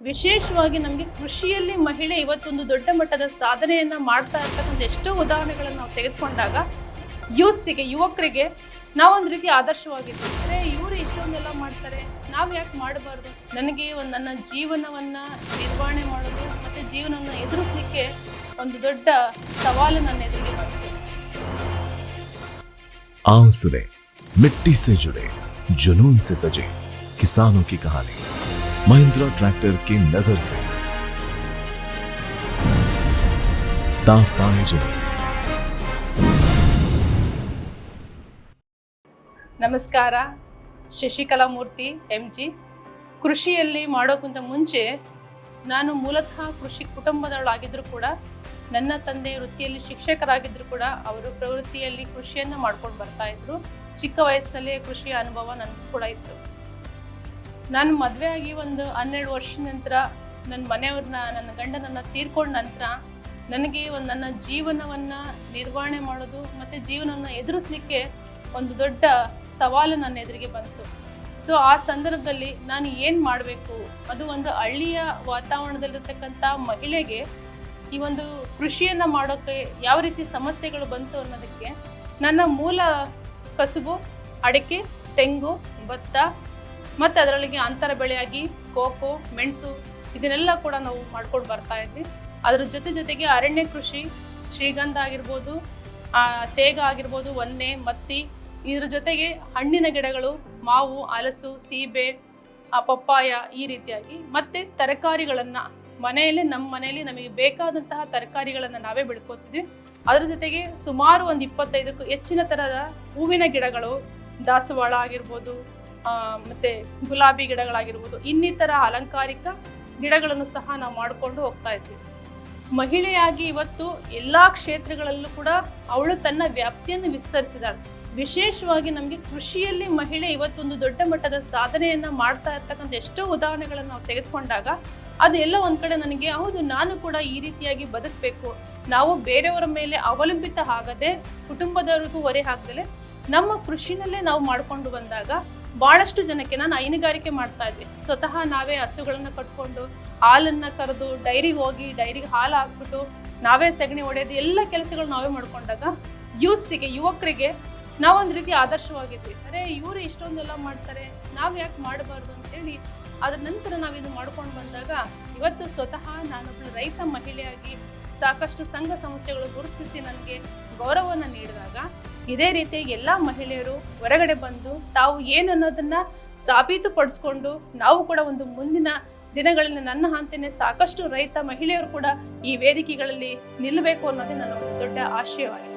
ವಿಶೇಷವಾಗಿ ನಮಗೆ ಕೃಷಿಯಲ್ಲಿ ಮಹಿಳೆ ಇವತ್ತೊಂದು ದೊಡ್ಡ ಮಟ್ಟದ ಸಾಧನೆಯನ್ನ ಮಾಡ್ತಾ ಇರ್ತಕ್ಕಂಥ ಎಷ್ಟೋ ಉದಾಹರಣೆಗಳನ್ನು ನಾವು ತೆಗೆದುಕೊಂಡಾಗ ಯೂತ್ಸಿಗೆ ಯುವಕರಿಗೆ ನಾವೊಂದು ರೀತಿ ಆದರ್ಶವಾಗಿದ್ದೀವಿ. ಅಂದರೆ ಇವರು ಇಷ್ಟೊಂದೆಲ್ಲ ಮಾಡ್ತಾರೆ, ನಾವು ಯಾಕೆ ಮಾಡಬಾರ್ದು? ನನಗೆ ನನ್ನ ಜೀವನವನ್ನ ನಿರ್ವಹಣೆ ಮಾಡೋದು ಮತ್ತು ಜೀವನವನ್ನು ಎದುರಿಸಲಿಕ್ಕೆ ಒಂದು ದೊಡ್ಡ ಸವಾಲು ನನ್ನ ಎದುರಿಗೆ ಬಂತು. आओ सुने मिट्टी से जुड़े जुनून से सजे किसानों की कहानी महिंद्रा ट्रैक्टर की नजर से दास्तान जुनून। ನಮಸ್ಕಾರ, ಶಶಿಕಲಾ ಮೂರ್ತಿ MG. ಕೃಷಿಯಲ್ಲಿ ಮಾಡೋಕ್ಕಿಂತ ಮುಂಚೆ ನಾನು ಮೂಲತಃ ಕೃಷಿ ಕುಟುಂಬದವಳಾಗಿದ್ದರೂ ಕೂಡ ನನ್ನ ತಂದೆ ವೃತ್ತಿಯಲ್ಲಿ ಶಿಕ್ಷಕರಾಗಿದ್ದರೂ ಕೂಡ ಅವರು ಪ್ರವೃತ್ತಿಯಲ್ಲಿ ಕೃಷಿಯನ್ನು ಮಾಡ್ಕೊಂಡು ಬರ್ತಾ ಇದ್ರು. ಚಿಕ್ಕ ವಯಸ್ಸಿನಲ್ಲೇ ಕೃಷಿಯ ಅನುಭವ ನನಗೂ ಕೂಡ ಇತ್ತು. ನಾನು ಮದುವೆ ಆಗಿ ಒಂದು 12 ವರ್ಷದ ನಂತರ ನನ್ನ ಮನೆಯವ್ರನ್ನ, ನನ್ನ ಗಂಡನನ್ನು ತೀರ್ಕೊಂಡ ನಂತರ ನನಗೆ ನನ್ನ ಜೀವನವನ್ನು ನಿರ್ವಹಣೆ ಮಾಡೋದು ಮತ್ತು ಜೀವನವನ್ನು ಎದುರಿಸಲಿಕ್ಕೆ ಒಂದು ದೊಡ್ಡ ಸವಾಲು ನನ್ನ ಎದುರಿಗೆ ಬಂತು. ಸೊ ಆ ಸಂದರ್ಭದಲ್ಲಿ ನಾನು ಏನು ಮಾಡಬೇಕು, ಅದು ಒಂದು ಹಳ್ಳಿಯ ವಾತಾವರಣದಲ್ಲಿರ್ತಕ್ಕಂಥ ಮಹಿಳೆಗೆ ಈ ಒಂದು ಕೃಷಿಯನ್ನು ಮಾಡೋಕ್ಕೆ ಯಾವ ರೀತಿ ಸಮಸ್ಯೆಗಳು ಬಂತು ಅನ್ನೋದಕ್ಕೆ ನನ್ನ ಮೂಲ ಕಸುಬು ಅಡಿಕೆ, ತೆಂಗು, ಭತ್ತ ಮತ್ತು ಅದರೊಳಗೆ ಅಂತರ ಬೆಳೆಯಾಗಿ ಕೋಕೋ, ಮೆಣಸು ಇದನ್ನೆಲ್ಲ ಕೂಡ ನಾವು ಮಾಡ್ಕೊಂಡು ಬರ್ತಾ ಇದ್ವಿ. ಅದರ ಜೊತೆಗೆ ಅರಣ್ಯ ಕೃಷಿ, ಶ್ರೀಗಂಧ ಆಗಿರ್ಬೋದು, ತೇಗ ಆಗಿರ್ಬೋದು, ಒನ್ನೆ, ಮತ್ತಿ, ಇದ್ರ ಜೊತೆಗೆ ಹಣ್ಣಿನ ಗಿಡಗಳು, ಮಾವು, ಹಲಸು, ಸೀಬೆ, ಪಪ್ಪಾಯ ಈ ರೀತಿಯಾಗಿ ಮತ್ತು ತರಕಾರಿಗಳನ್ನು ನಮ್ಮ ಮನೆಯಲ್ಲಿ ನಮಗೆ ಬೇಕಾದಂತಹ ತರಕಾರಿಗಳನ್ನು ನಾವೇ ಬೆಳ್ಕೊತಿದ್ವಿ. ಅದರ ಜೊತೆಗೆ ಸುಮಾರು ಒಂದು 25ಕ್ಕೂ ಹೆಚ್ಚಿನ ಥರದ ಹೂವಿನ ಗಿಡಗಳು, ದಾಸವಾಳ ಆಗಿರ್ಬೋದು, ಮತ್ತು ಗುಲಾಬಿ ಗಿಡಗಳಾಗಿರ್ಬೋದು, ಇನ್ನಿತರ ಅಲಂಕಾರಿಕ ಗಿಡಗಳನ್ನು ಸಹ ನಾವು ಮಾಡಿಕೊಂಡು ಹೋಗ್ತಾ ಇದ್ವಿ. ಮಹಿಳೆಯಾಗಿ ಇವತ್ತು ಎಲ್ಲ ಕ್ಷೇತ್ರಗಳಲ್ಲೂ ಕೂಡ ಅವಳು ತನ್ನ ವ್ಯಾಪ್ತಿಯನ್ನು ವಿಸ್ತರಿಸಿದಾಳೆ. ವಿಶೇಷವಾಗಿ ನಮಗೆ ಕೃಷಿಯಲ್ಲಿ ಮಹಿಳೆ ಇವತ್ತೊಂದು ದೊಡ್ಡ ಮಟ್ಟದ ಸಾಧನೆಯನ್ನು ಮಾಡ್ತಾ ಇರ್ತಕ್ಕಂಥ ಎಷ್ಟೋ ಉದಾಹರಣೆಗಳನ್ನು ನಾವು ತೆಗೆದುಕೊಂಡಾಗ ಅದು ಎಲ್ಲ ಒಂದು ಕಡೆ ನನಗೆ ಹೌದು, ನಾನು ಕೂಡ ಈ ರೀತಿಯಾಗಿ ಬದುಕಬೇಕು, ನಾವು ಬೇರೆಯವರ ಮೇಲೆ ಅವಲಂಬಿತ ಆಗದೆ, ಕುಟುಂಬದವ್ರಿಗೂ ಹೊರೆ ಹಾಕದಲೆ ನಮ್ಮ ಕೃಷಿನಲ್ಲೇ ನಾವು ಮಾಡಿಕೊಂಡು ಬಂದಾಗ ಭಾಳಷ್ಟು ಜನಕ್ಕೆ, ನಾನು ಹೈನುಗಾರಿಕೆ ಮಾಡ್ತಾ ಇದ್ವಿ, ಸ್ವತಃ ನಾವೇ ಹಸುಗಳನ್ನು ಕಟ್ಕೊಂಡು ಹಾಲನ್ನು ಕರೆದು ಡೈರಿಗೆ ಹೋಗಿ ಡೈರಿಗೆ ಹಾಲು ಹಾಕ್ಬಿಟ್ಟು ನಾವೇ ಸಗಣಿ ಹೊಡೆಯೋದು ಎಲ್ಲ ಕೆಲಸಗಳು ನಾವೇ ಮಾಡ್ಕೊಂಡಾಗ ಯೂತ್ಸಿಗೆ, ಯುವಕರಿಗೆ ನಾವೊಂದು ರೀತಿ ಆದರ್ಶವಾಗಿದ್ವಿ. ಅರೆ ಇವರು ಇಷ್ಟೊಂದೆಲ್ಲ ಮಾಡ್ತಾರೆ, ನಾವು ಯಾಕೆ ಮಾಡಬಾರ್ದು ಅಂತೇಳಿ ಅದರ ನಂತರ ನಾವಿದು ಮಾಡ್ಕೊಂಡು ಬಂದಾಗ ಇವತ್ತು ಸ್ವತಃ ನಾನೊಬ್ಬಳು ರೈತ ಮಹಿಳೆಯಾಗಿ ಸಾಕಷ್ಟು ಸಂಘ ಸಂಸ್ಥೆಗಳು ಗುರುತಿಸಿ ನನಗೆ ಗೌರವವನ್ನು ನೀಡಿದಾಗ ಇದೇ ರೀತಿ ಎಲ್ಲ ಮಹಿಳೆಯರು ಹೊರಗಡೆ ಬಂದು ತಾವು ಏನು ಅನ್ನೋದನ್ನು ಸಾಬೀತುಪಡಿಸ್ಕೊಂಡು ನಾವು ಕೂಡ ಒಂದು ಮುಂದಿನ ದಿನಗಳಲ್ಲಿ ನನ್ನ ಹಂತನೇ ಸಾಕಷ್ಟು ರೈತ ಮಹಿಳೆಯರು ಕೂಡ ಈ ವೇದಿಕೆಗಳಲ್ಲಿ ನಿಲ್ಲಬೇಕು ಅನ್ನೋದೇ ನನ್ನ ಒಂದು ದೊಡ್ಡ ಆಶಯವಾಗಿದೆ.